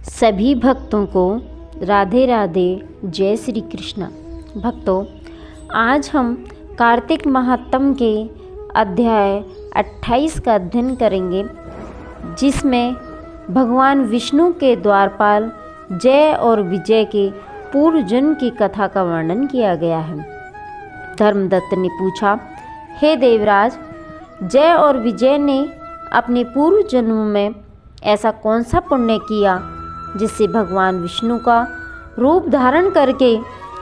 सभी भक्तों को राधे राधे, जय श्री कृष्ण। भक्तों, आज हम कार्तिक महात्म के अध्याय 28 का अध्ययन करेंगे, जिसमें भगवान विष्णु के द्वारपाल जय और विजय के पूर्व जन्म की कथा का वर्णन किया गया है। धर्मदत्त ने पूछा, हे देवराज, जय और विजय ने अपने पूर्व जन्म में ऐसा कौन सा पुण्य किया जिससे भगवान विष्णु का रूप धारण करके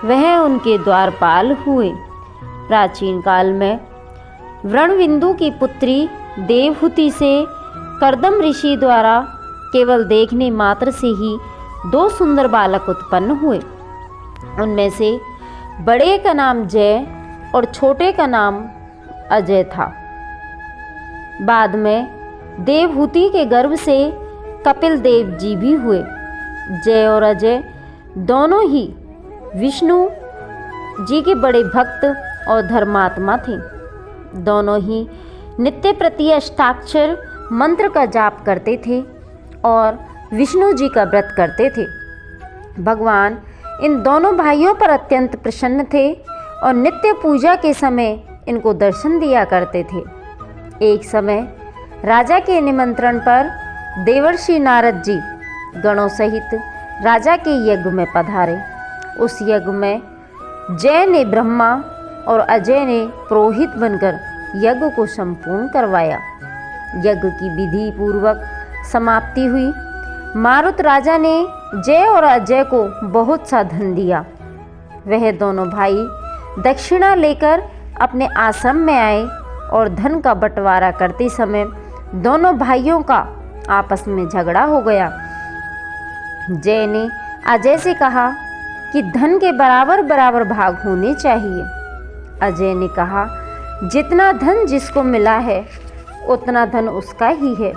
वह उनके द्वारपाल हुए। प्राचीन काल में व्रणविंदु की पुत्री देवहूति से कर्दम ऋषि द्वारा केवल देखने मात्र से ही 2 सुंदर बालक उत्पन्न हुए। उनमें से बड़े का नाम जय और छोटे का नाम अजय था। बाद में देवहूति के गर्भ से कपिल देव जी भी हुए। जय और अजय दोनों ही विष्णु जी के बड़े भक्त और धर्मात्मा थे। दोनों ही नित्य प्रति अष्टाक्षर मंत्र का जाप करते थे और विष्णु जी का व्रत करते थे। भगवान इन दोनों भाइयों पर अत्यंत प्रसन्न थे और नित्य पूजा के समय इनको दर्शन दिया करते थे। एक समय राजा के निमंत्रण पर देवर्षि नारद जी गणों सहित राजा के यज्ञ में पधारे। उस यज्ञ में जय ने ब्रह्मा और अजय ने पुरोहित बनकर यज्ञ को संपूर्ण करवाया। यज्ञ की विधि पूर्वक समाप्ति हुई। मारुत राजा ने जय और अजय को बहुत सा धन दिया। वह दोनों भाई दक्षिणा लेकर अपने आश्रम में आए और धन का बंटवारा करते समय दोनों भाइयों का आपस में झगड़ा हो गया। जय ने अजय से कहा कि धन के बराबर बराबर भाग होने चाहिए। अजय ने कहा, जितना धन जिसको मिला है उतना धन उसका ही है।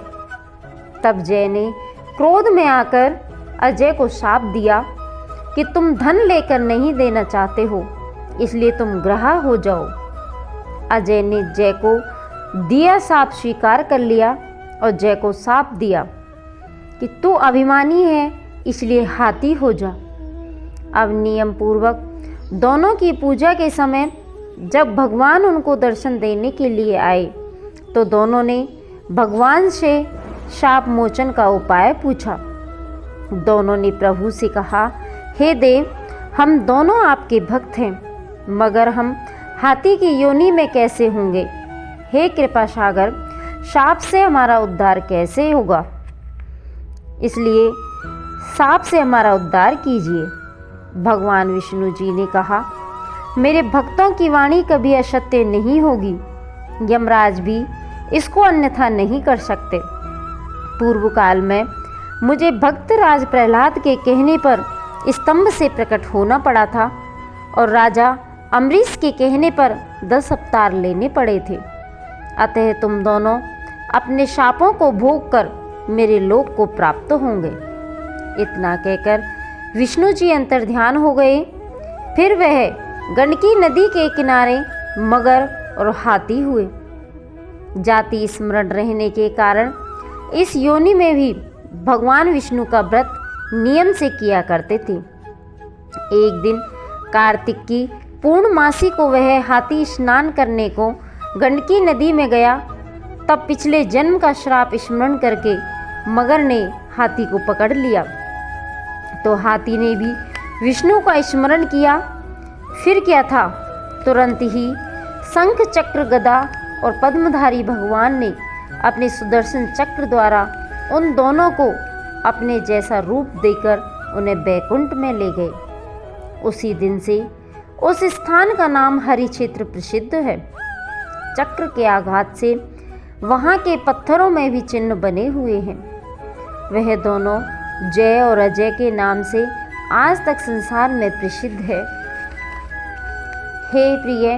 तब जय ने क्रोध में आकर अजय को शाप दिया कि तुम धन लेकर नहीं देना चाहते हो, इसलिए तुम ग्रहा हो जाओ। अजय ने जय को दिया शाप स्वीकार कर लिया और जय को शाप दिया कि तू अभिमानी है, इसलिए हाथी हो जा। अब नियम पूर्वक दोनों की पूजा के समय जब भगवान उनको दर्शन देने के लिए आए तो दोनों ने भगवान से शाप मोचन का उपाय पूछा। दोनों ने प्रभु से कहा, हे देव, हम दोनों आपके भक्त हैं, मगर हम हाथी की योनि में कैसे होंगे? हे कृपा सागर, शाप से हमारा उद्धार कैसे होगा? इसलिए शाप से हमारा उद्धार कीजिए। भगवान विष्णु जी ने कहा, मेरे भक्तों की वाणी कभी असत्य नहीं होगी। यमराज भी इसको अन्यथा नहीं कर सकते। पूर्व काल में मुझे भक्त राज प्रहलाद के कहने पर स्तंभ से प्रकट होना पड़ा था और राजा अम्बरीश के कहने पर 10 अवतार लेने पड़े थे। अतः तुम दोनों अपने शापों को भोग कर मेरे लोक को प्राप्त होंगे। इतना कहकर विष्णु जी अंतर्ध्यान हो गए। फिर वह गंडकी नदी के किनारे मगर और हाथी हुए। जाति स्मरण रहने के कारण इस योनि में भी भगवान विष्णु का व्रत नियम से किया करते थे। एक दिन कार्तिक की पूर्णमासी को वह हाथी स्नान करने को गंडकी नदी में गया। तब पिछले जन्म का श्राप स्मरण करके मगर ने हाथी को पकड़ लिया। तो हाथी ने भी विष्णु का स्मरण किया। फिर क्या था, तुरंत ही शंख चक्र गदा और पद्मधारी भगवान ने अपने सुदर्शन चक्र द्वारा उन दोनों को अपने जैसा रूप देकर उन्हें बैकुंठ में ले गए। उसी दिन से उस स्थान का नाम हरि क्षेत्र प्रसिद्ध है। चक्र के आघात से वहाँ के पत्थरों में भी चिन्ह बने हुए हैं। वह दोनों जय और अजय के नाम से आज तक संसार में प्रसिद्ध है। हे प्रिय,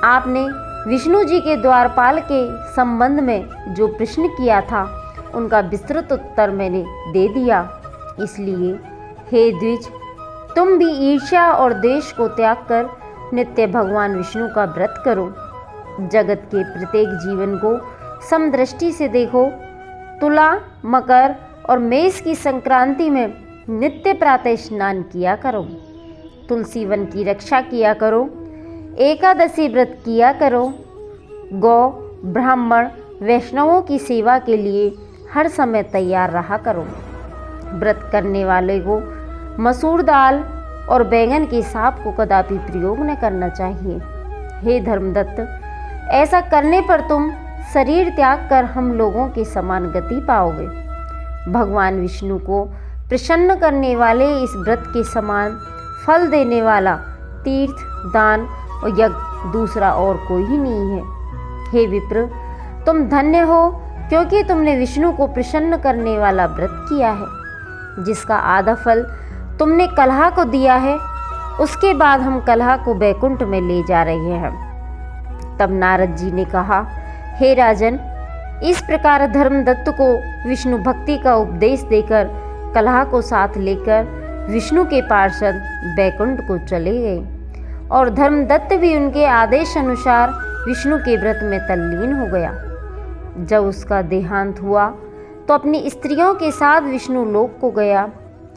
आपने विष्णु जी के द्वारपाल के संबंध में जो प्रश्न किया था उनका विस्तृत उत्तर मैंने दे दिया। इसलिए हे द्विज, तुम भी ईर्ष्या और द्वेष को त्याग कर नित्य भगवान विष्णु का व्रत करो। जगत के प्रत्येक जीवन को समदृष्टि से देखो। तुला, मकर और मेष की संक्रांति में नित्य प्रातः स्नान किया करो, तुलसी वन की रक्षा किया करो, एकादशी व्रत किया करो, गौ ब्राह्मण वैष्णवों की सेवा के लिए हर समय तैयार रहा करो। व्रत करने वाले को मसूर दाल और बैंगन के साग को कदापि प्रयोग न करना चाहिए। हे धर्मदत्त, ऐसा करने पर तुम शरीर त्याग कर हम लोगों के समान गति पाओगे। भगवान विष्णु को प्रसन्न करने वाले इस व्रत के समान फल देने वाला तीर्थ, दान और यज्ञ दूसरा और कोई ही नहीं है। हे विप्र, तुम धन्य हो, क्योंकि तुमने विष्णु को प्रसन्न करने वाला व्रत किया है, जिसका आधा फल तुमने कलहा को दिया है। उसके बाद हम कलहा को बैकुंठ में ले जा रहे हैं। तब नारद जी ने कहा, हे राजन, इस प्रकार धर्मदत्त को विष्णु भक्ति का उपदेश देकर कलहा को साथ लेकर विष्णु के पार्षद बैकुंठ को चले गए और धर्मदत्त भी उनके आदेश अनुसार विष्णु के व्रत में तल्लीन हो गया। जब उसका देहांत हुआ तो अपनी स्त्रियों के साथ विष्णु लोक को गया।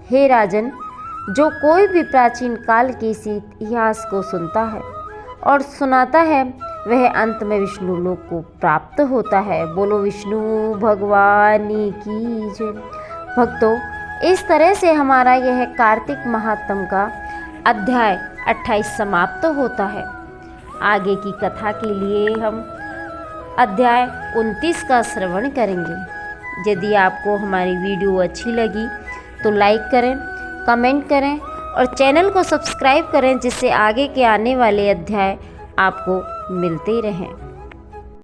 हे राजन, जो कोई भी प्राचीन काल के इसी इतिहास को सुनता है और सुनाता है, वह अंत में विष्णु लोक को प्राप्त होता है। बोलो विष्णु भगवान की जय। भक्तों, इस तरह से हमारा यह कार्तिक महात्म का अध्याय 28 समाप्त होता है। आगे की कथा के लिए हम अध्याय 29 का श्रवण करेंगे। यदि आपको हमारी वीडियो अच्छी लगी तो लाइक करें, कमेंट करें और चैनल को सब्सक्राइब करें, जिससे आगे के आने वाले अध्याय आपको मिलते रहें।